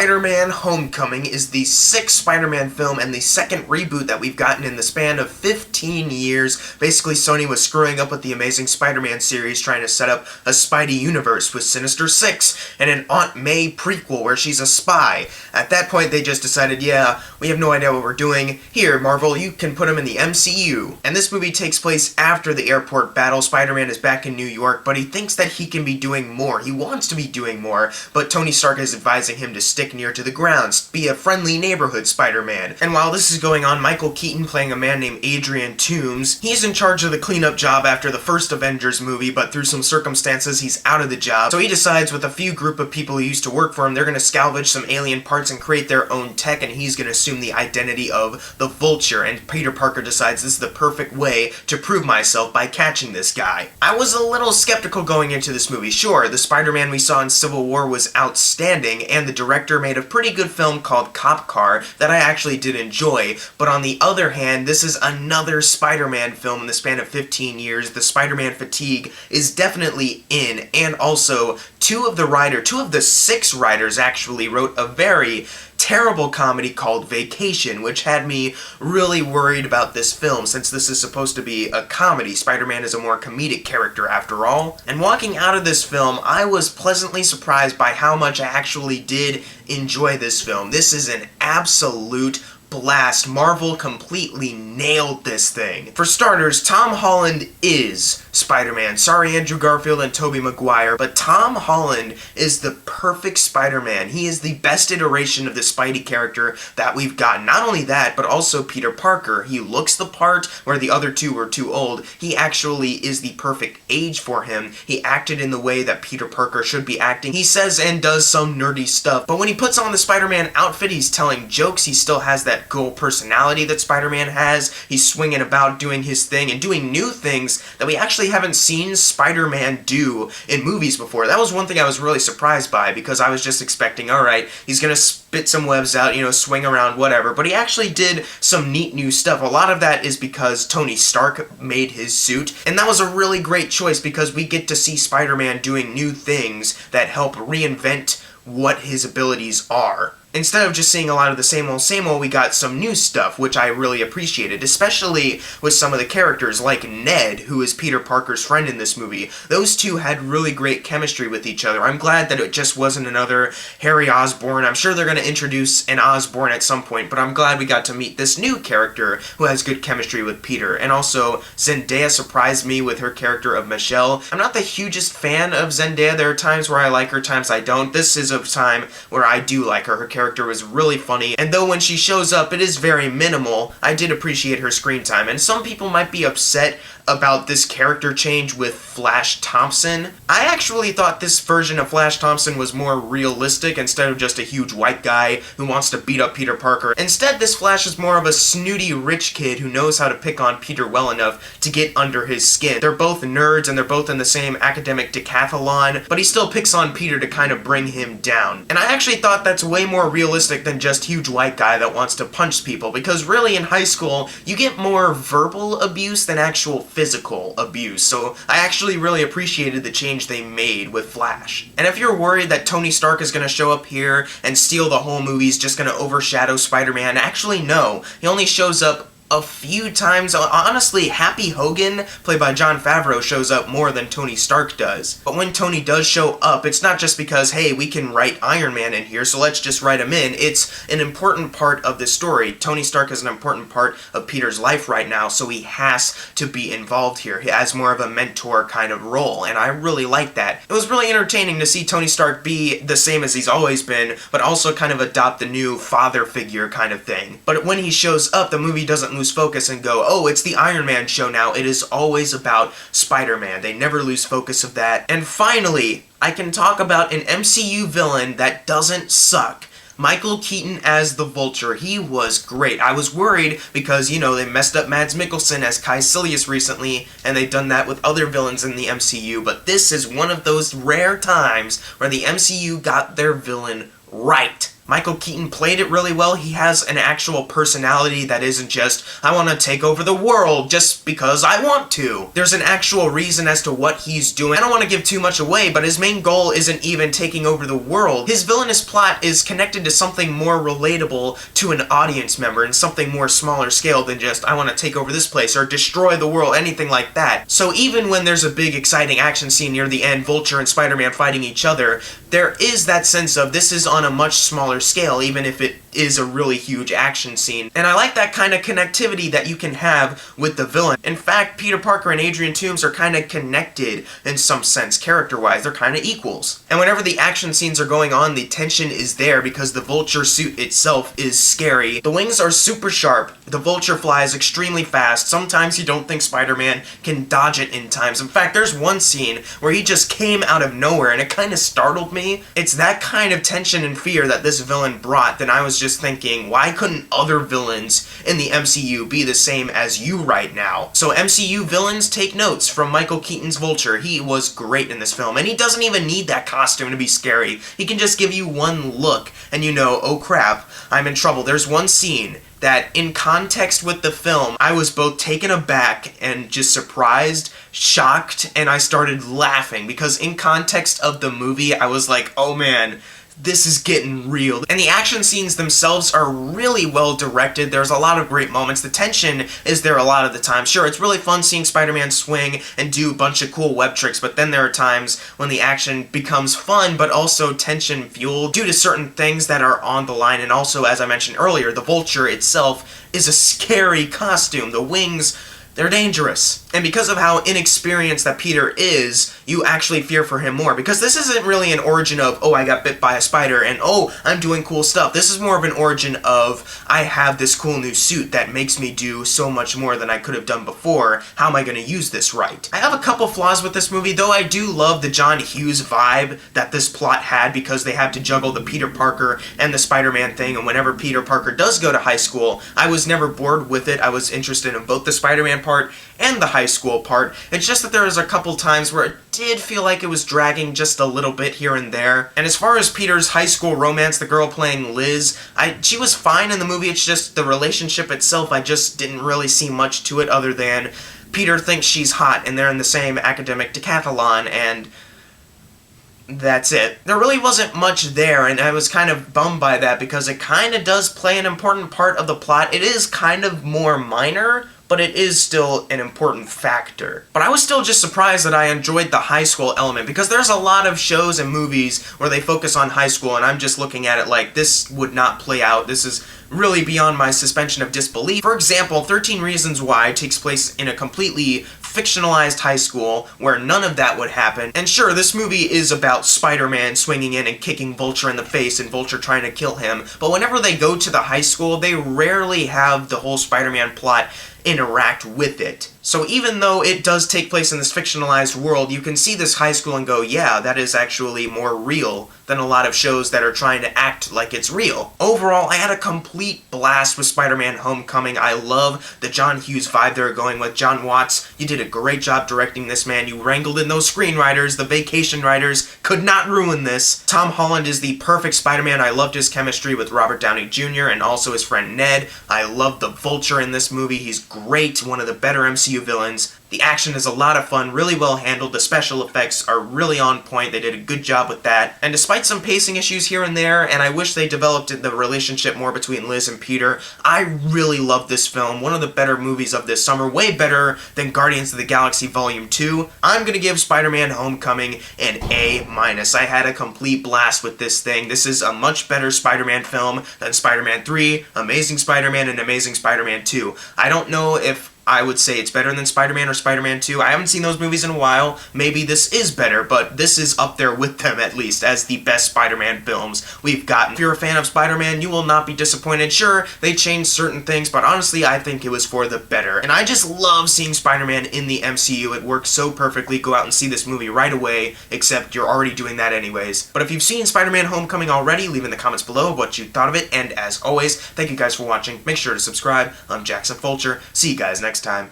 Spider-Man Homecoming is the sixth Spider-Man film and the second reboot that we've gotten in the span of 15 years. Basically, Sony was screwing up with the Amazing Spider-Man series, trying to set up a Spidey universe with Sinister Six and an Aunt May prequel where she's a spy. At that point, they just decided, yeah, we have no idea what we're doing. Here, Marvel, you can put him in the MCU. And this movie takes place after the airport battle. Spider-Man is back in New York, but he thinks that he can be doing more. He wants to be doing more, but Tony Stark is advising him to stick near to the ground, be a friendly neighborhood Spider-Man. And while this is going on, Michael Keaton, playing a man named Adrian Toomes, he's in charge of the cleanup job after the first Avengers movie, but through some circumstances he's out of the job. So he decides with a few group of people who used to work for him, they're going to salvage some alien parts and create their own tech, and he's going to assume the identity of the Fulcher. And Peter Parker decides this is the perfect way to prove myself by catching this guy. I was a little skeptical going into this movie. Sure, the Spider-Man we saw in Civil War was outstanding, and the director made a pretty good film called Cop Car that I actually did enjoy, but on the other hand, this is another Spider-Man film in the span of 15 years. The Spider-Man fatigue is definitely in, and also two of the six writers actually wrote a very terrible comedy called Vacation, which had me really worried about this film, since this is supposed to be a comedy. Spider-Man is a more comedic character after all. And walking out of this film, I was pleasantly surprised by how much I actually did enjoy this film. This is an absolute blast. Marvel completely nailed this thing. For starters, Tom Holland is Spider-Man. Sorry, Andrew Garfield and Tobey Maguire, but Tom Holland is the perfect Spider-Man. He is the best iteration of the Spidey character that we've gotten. Not only that, but also Peter Parker. He looks the part where the other two were too old. He actually is the perfect age for him. He acted in the way that Peter Parker should be acting. He says and does some nerdy stuff, but when he puts on the Spider-Man outfit, he's telling jokes. He still has that cool personality that Spider-Man has. He's swinging about doing his thing and doing new things that we actually haven't seen Spider-Man do in movies before. That was one thing I was really surprised by, because I was just expecting, alright, he's gonna spit some webs out, swing around, whatever, but he actually did some neat new stuff. A lot of that is because Tony Stark made his suit, and that was a really great choice because we get to see Spider-Man doing new things that help reinvent what his abilities are. Instead of just seeing a lot of the same old, we got some new stuff, which I really appreciated, especially with some of the characters, like Ned, who is Peter Parker's friend in this movie. Those two had really great chemistry with each other. I'm glad that it just wasn't another Harry Osborn. I'm sure they're going to introduce an Osborn at some point, but I'm glad we got to meet this new character who has good chemistry with Peter. And also, Zendaya surprised me with her character of Michelle. I'm not the hugest fan of Zendaya. There are times where I like her, times I don't. This is a time where I do like her. Her character was really funny, and though when she shows up it is very minimal, I did appreciate her screen time. And some people might be upset about this character change with Flash Thompson. I actually thought this version of Flash Thompson was more realistic instead of just a huge white guy who wants to beat up Peter Parker. Instead, this Flash is more of a snooty rich kid who knows how to pick on Peter well enough to get under his skin. They're both nerds and they're both in the same academic decathlon, but he still picks on Peter to kind of bring him down. And I actually thought that's way more realistic than just huge white guy that wants to punch people, because really in high school you get more verbal abuse than actual physical abuse, so I actually really appreciated the change they made with Flash. And if you're worried that Tony Stark is going to show up here and steal the whole movie, he's just going to overshadow Spider-Man, actually no, he only shows up a few times. Honestly, Happy Hogan, played by Jon Favreau, shows up more than Tony Stark does. But when Tony does show up, it's not just because, hey, we can write Iron Man in here, so let's just write him in. It's an important part of the story. Tony Stark is an important part of Peter's life right now, so he has to be involved here. He has more of a mentor kind of role, and I really like that. It was really entertaining to see Tony Stark be the same as he's always been, but also kind of adopt the new father figure kind of thing. But when he shows up, the movie doesn't lose focus and go, oh, it's the Iron Man show now. It is always about Spider-Man. They never lose focus of that. And finally, I can talk about an MCU villain that doesn't suck. Michael Keaton as the Vulture. He was great. I was worried because, they messed up Mads Mikkelsen as Caecilius recently, and they've done that with other villains in the MCU, but this is one of those rare times where the MCU got their villain right. Michael Keaton played it really well. He has an actual personality that isn't just, I want to take over the world just because I want to. There's an actual reason as to what he's doing. I don't want to give too much away, but his main goal isn't even taking over the world. His villainous plot is connected to something more relatable to an audience member and something more smaller scale than just, I want to take over this place or destroy the world, anything like that. So even when there's a big exciting action scene near the end, Vulture and Spider-Man fighting each other, there is that sense of this is on a much smaller scale, even if it is a really huge action scene. And I like that kind of connectivity that you can have with the villain. In fact, Peter Parker and Adrian Toomes are kind of connected in some sense, character-wise. They're kind of equals. And whenever the action scenes are going on, the tension is there because the Vulture suit itself is scary. The wings are super sharp. The Vulture flies extremely fast. Sometimes you don't think Spider-Man can dodge it in times. In fact, there's one scene where he just came out of nowhere and it kind of startled me. It's that kind of tension and fear that this villain brought that I was just thinking, why couldn't other villains in the MCU be the same as you right now? So MCU villains, take notes from Michael Keaton's Vulture. He was great in this film, and he doesn't even need that costume to be scary. He can just give you one look, and you know, oh crap, I'm in trouble. There's one scene that, in context with the film, I was both taken aback and just surprised, shocked, and I started laughing, because in context of the movie, I was like, oh man, this is getting real. And the action scenes themselves are really well directed. There's a lot of great moments. The tension is there a lot of the time. Sure, it's really fun seeing Spider-Man swing and do a bunch of cool web tricks, but then there are times when the action becomes fun, but also tension-fueled due to certain things that are on the line. And also, as I mentioned earlier, the Vulture itself is a scary costume. The wings, they're dangerous. And because of how inexperienced that Peter is, you actually fear for him more. Because this isn't really an origin of, oh, I got bit by a spider, and oh, I'm doing cool stuff. This is more of an origin of, I have this cool new suit that makes me do so much more than I could have done before. How am I going to use this right? I have a couple flaws with this movie, though I do love the John Hughes vibe that this plot had, because they had to juggle the Peter Parker and the Spider-Man thing, and whenever Peter Parker does go to high school, I was never bored with it. I was interested in both the Spider-Man part and the high school part. It's just that there was a couple times where it did feel like it was dragging just a little bit here and there. And as far as Peter's high school romance, the girl playing Liz, she was fine in the movie. It's just the relationship itself, I just didn't really see much to it other than Peter thinks she's hot and they're in the same academic decathlon, and that's it. There really wasn't much there, and I was kind of bummed by that because it kind of does play an important part of the plot. It is kind of more minor, but it is still an important factor. But I was still just surprised that I enjoyed the high school element, because there's a lot of shows and movies where they focus on high school, and I'm just looking at it like, this would not play out. This is really beyond my suspension of disbelief. For example, 13 Reasons Why takes place in a completely fictionalized high school where none of that would happen. And sure, this movie is about Spider-Man swinging in and kicking Vulture in the face and Vulture trying to kill him, but whenever they go to the high school, they rarely have the whole Spider-Man plot interact with it. So even though it does take place in this fictionalized world, you can see this high school and go, yeah, that is actually more real than a lot of shows that are trying to act like it's real. Overall, I had a complete blast with Spider-Man Homecoming. I love the John Hughes vibe they're going with. John Watts, you did a great job directing this, man. You wrangled in those screenwriters. The vacation writers could not ruin this. Tom Holland is the perfect Spider-Man. I loved his chemistry with Robert Downey Jr. and also his friend Ned. I love the Vulture in this movie. He's great, one of the better MCU villains. The action is a lot of fun, really well handled. The special effects are really on point. They did a good job with that. And despite some pacing issues here and there, and I wish they developed the relationship more between Liz and Peter, I really love this film. One of the better movies of this summer. Way better than Guardians of the Galaxy Volume 2. I'm gonna give Spider-Man Homecoming an A-. I had a complete blast with this thing. This is a much better Spider-Man film than Spider-Man 3, Amazing Spider-Man, and Amazing Spider-Man 2. I don't know if I would say it's better than Spider-Man or Spider-Man 2. I haven't seen those movies in a while. Maybe this is better, but this is up there with them, at least, as the best Spider-Man films we've gotten. If you're a fan of Spider-Man, you will not be disappointed. Sure, they changed certain things, but honestly, I think it was for the better. And I just love seeing Spider-Man in the MCU. It works so perfectly. Go out and see this movie right away, except you're already doing that anyways. But if you've seen Spider-Man Homecoming already, leave in the comments below what you thought of it, and as always, thank you guys for watching. Make sure to subscribe. I'm Jackson Fulcher. See you guys next time.